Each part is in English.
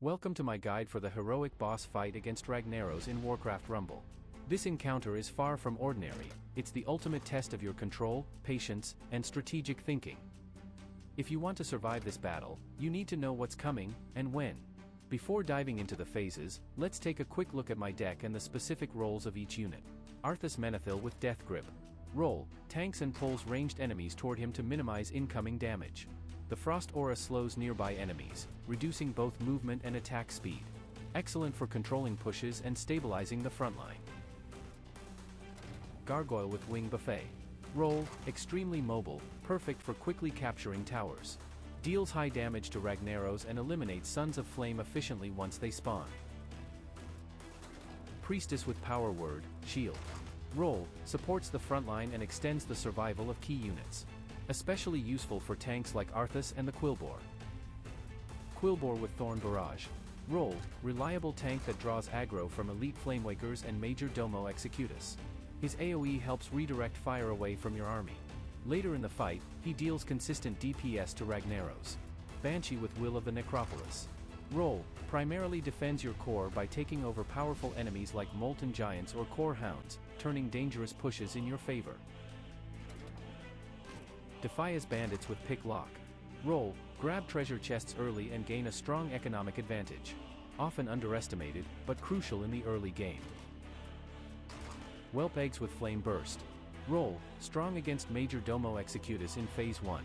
Welcome to my guide for the heroic boss fight against Ragnaros in Warcraft Rumble. This encounter is far from ordinary, it's the ultimate test of your control, patience, and strategic thinking. If you want to survive this battle, you need to know what's coming, and when. Before diving into the phases, let's take a quick look at my deck and the specific roles of each unit. Arthas Menethil with Death Grip. Role: tanks and pulls ranged enemies toward him to minimize incoming damage. The Frost Aura slows nearby enemies, reducing both movement and attack speed. Excellent for controlling pushes and stabilizing the frontline. Gargoyle with Wing Buffet. Role: extremely mobile, perfect for quickly capturing towers. Deals high damage to Ragnaros and eliminates Sons of Flame efficiently once they spawn. Priestess with Power Word, Shield. Role: supports the frontline and extends the survival of key units. Especially useful for tanks like Arthas and the Quilboar. Quilboar with Thorn Barrage. Role: reliable tank that draws aggro from elite Flamewakers and major Domo Executus. His AoE helps redirect fire away from your army. Later in the fight, he deals consistent DPS to Ragnaros. Banshee with Will of the Necropolis. Role: primarily defends your core by taking over powerful enemies like Molten Giants or Core Hounds, turning dangerous pushes in your favor. Defias Bandits with Pick Lock. Role: grab treasure chests early and gain a strong economic advantage. Often underestimated, but crucial in the early game. Whelp Eggs with Flame Burst. Role: strong against major Domo Executus in Phase 1.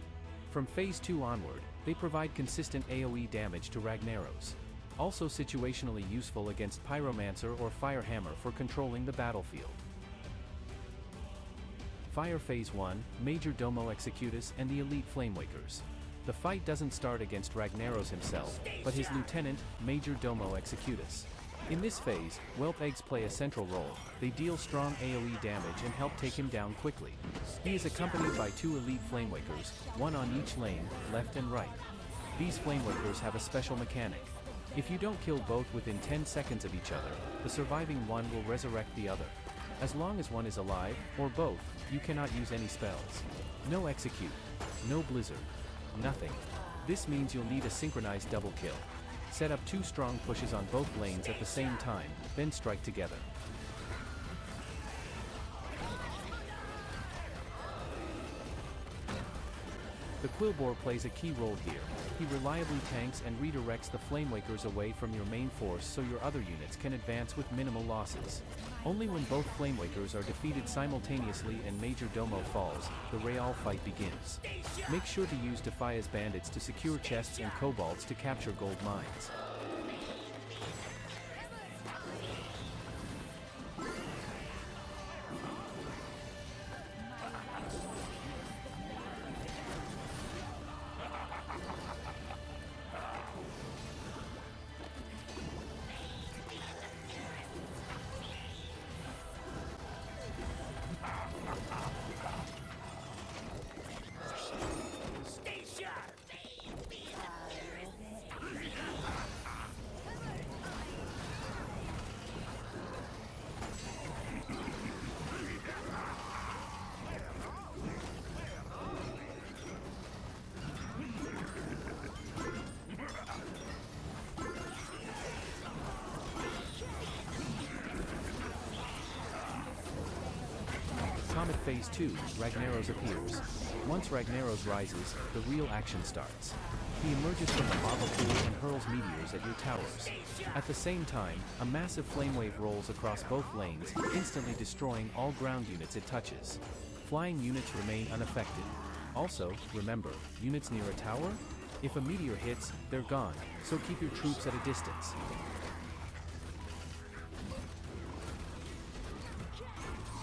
From Phase 2 onward, they provide consistent AoE damage to Ragnaros. Also situationally useful against Pyromancer or Firehammer for controlling the battlefield. Fire Phase 1, Major Domo Executus and the Elite Flamewakers. The fight doesn't start against Ragnaros himself, but his lieutenant, Major Domo Executus. In this phase, Whelp Eggs play a central role. They deal strong AoE damage and help take him down quickly. He is accompanied by two Elite Flamewakers, one on each lane, left and right. These Flamewakers have a special mechanic. If you don't kill both within 10 seconds of each other, the surviving one will resurrect the other. As long as one is alive, or both, you cannot use any spells. No execute. No blizzard. Nothing. This means you'll need a synchronized double kill. Set up two strong pushes on both lanes at the same time, then strike together. The Quilboar plays a key role here. He reliably tanks and redirects the Flamewakers away from your main force so your other units can advance with minimal losses. Only when both Flamewakers are defeated simultaneously and Major Domo falls, the real fight begins. Make sure to use Defias Bandits to secure chests and kobolds to capture gold mines. Comet Phase 2, Ragnaros appears. Once Ragnaros rises, the real action starts. He emerges from the lava pool and hurls meteors at your towers. At the same time, a massive Flamewave rolls across both lanes, instantly destroying all ground units it touches. Flying units remain unaffected. Also, remember, units near a tower? If a meteor hits, they're gone, so keep your troops at a distance.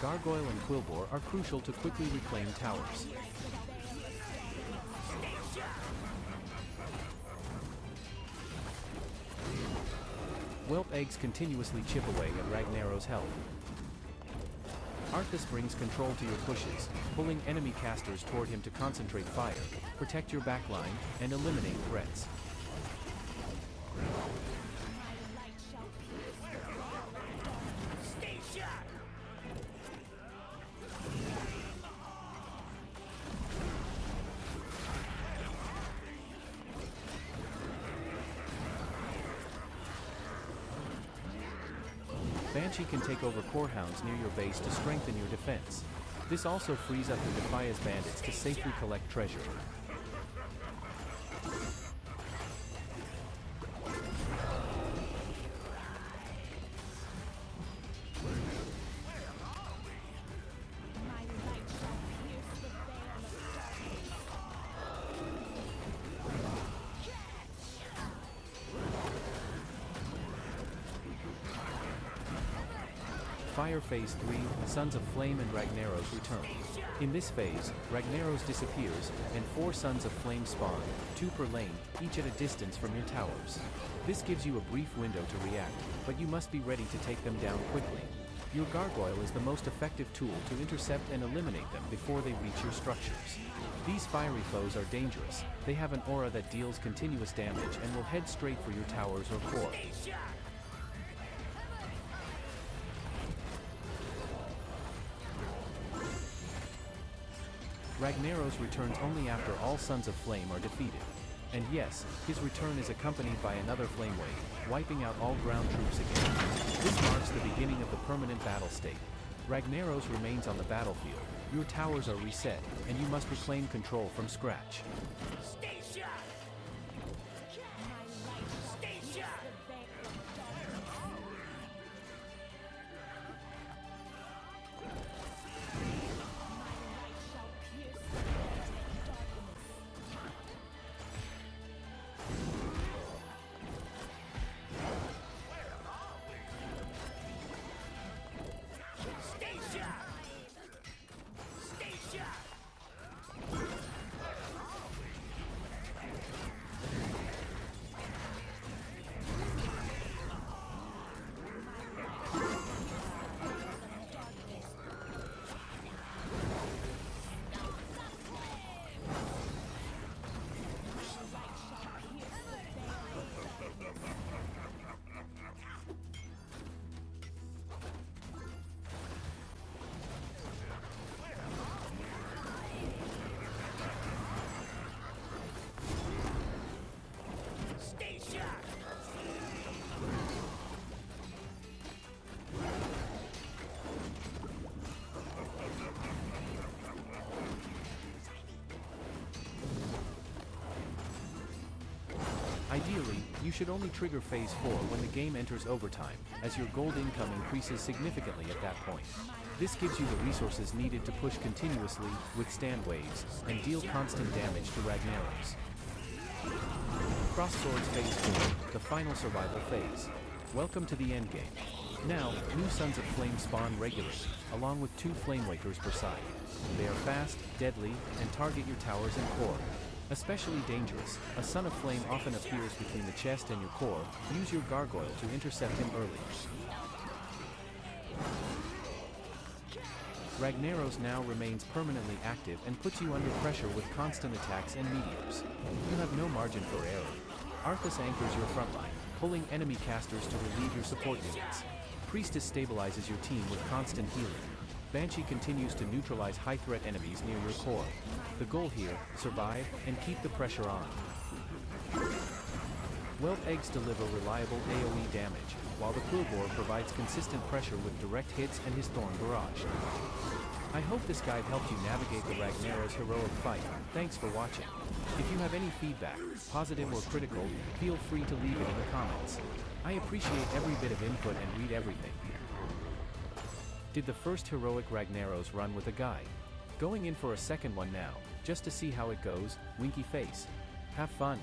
Gargoyle and Quilboar are crucial to quickly reclaim towers. Whelp Eggs continuously chip away at Ragnaros' health. Arthas brings control to your pushes, pulling enemy casters toward him to concentrate fire, protect your backline, and eliminate threats. Banshee can take over core hounds near your base to strengthen your defense. This also frees up the Defias bandits to safely collect treasure. Fire Phase 3, Sons of Flame and Ragnaros return. In this phase, Ragnaros disappears, and 4 Sons of Flame spawn, 2 per lane, each at a distance from your towers. This gives you a brief window to react, but you must be ready to take them down quickly. Your Gargoyle is the most effective tool to intercept and eliminate them before they reach your structures. These fiery foes are dangerous. They have an aura that deals continuous damage and will head straight for your towers or core. Ragnaros returns only after all Sons of Flame are defeated. And yes, his return is accompanied by another Flamewave, wiping out all ground troops again. This marks the beginning of the permanent battle state. Ragnaros remains on the battlefield, your towers are reset, and you must reclaim control from scratch. Ideally, you should only trigger Phase 4 when the game enters overtime, as your gold income increases significantly at that point. This gives you the resources needed to push continuously, withstand waves, and deal constant damage to Ragnaros. Cross Swords Phase 4, the final survival phase. Welcome to the endgame. Now, new Sons of Flame spawn regularly, along with 2 Flamewakers per side. They are fast, deadly, and target your towers and core. Especially dangerous, a Son of Flame often appears between the chest and your core. Use your Gargoyle to intercept him early. Ragnaros now remains permanently active and puts you under pressure with constant attacks and meteors. You have no margin for error. Arthas anchors your front line, pulling enemy casters to relieve your support units. Priestess stabilizes your team with constant healing. Banshee continues to neutralize high-threat enemies near your core. The goal here, survive and keep the pressure on. Whelp eggs deliver reliable AoE damage, while the Quilboar provides consistent pressure with direct hits and his Thorn Barrage. I hope this guide helped you navigate the Ragnaros heroic fight. Thanks for watching. If you have any feedback, positive or critical, feel free to leave it in the comments. I appreciate every bit of input and read everything. Did the first heroic Ragnaros run with a guide? Going in for a second one now, just to see how it goes, winky face. Have fun.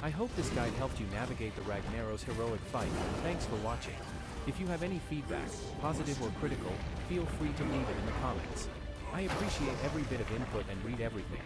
I hope this guide helped you navigate the Ragnaros heroic fight. Thanks for watching. If you have any feedback, positive or critical, feel free to leave it in the comments. I appreciate every bit of input and read everything.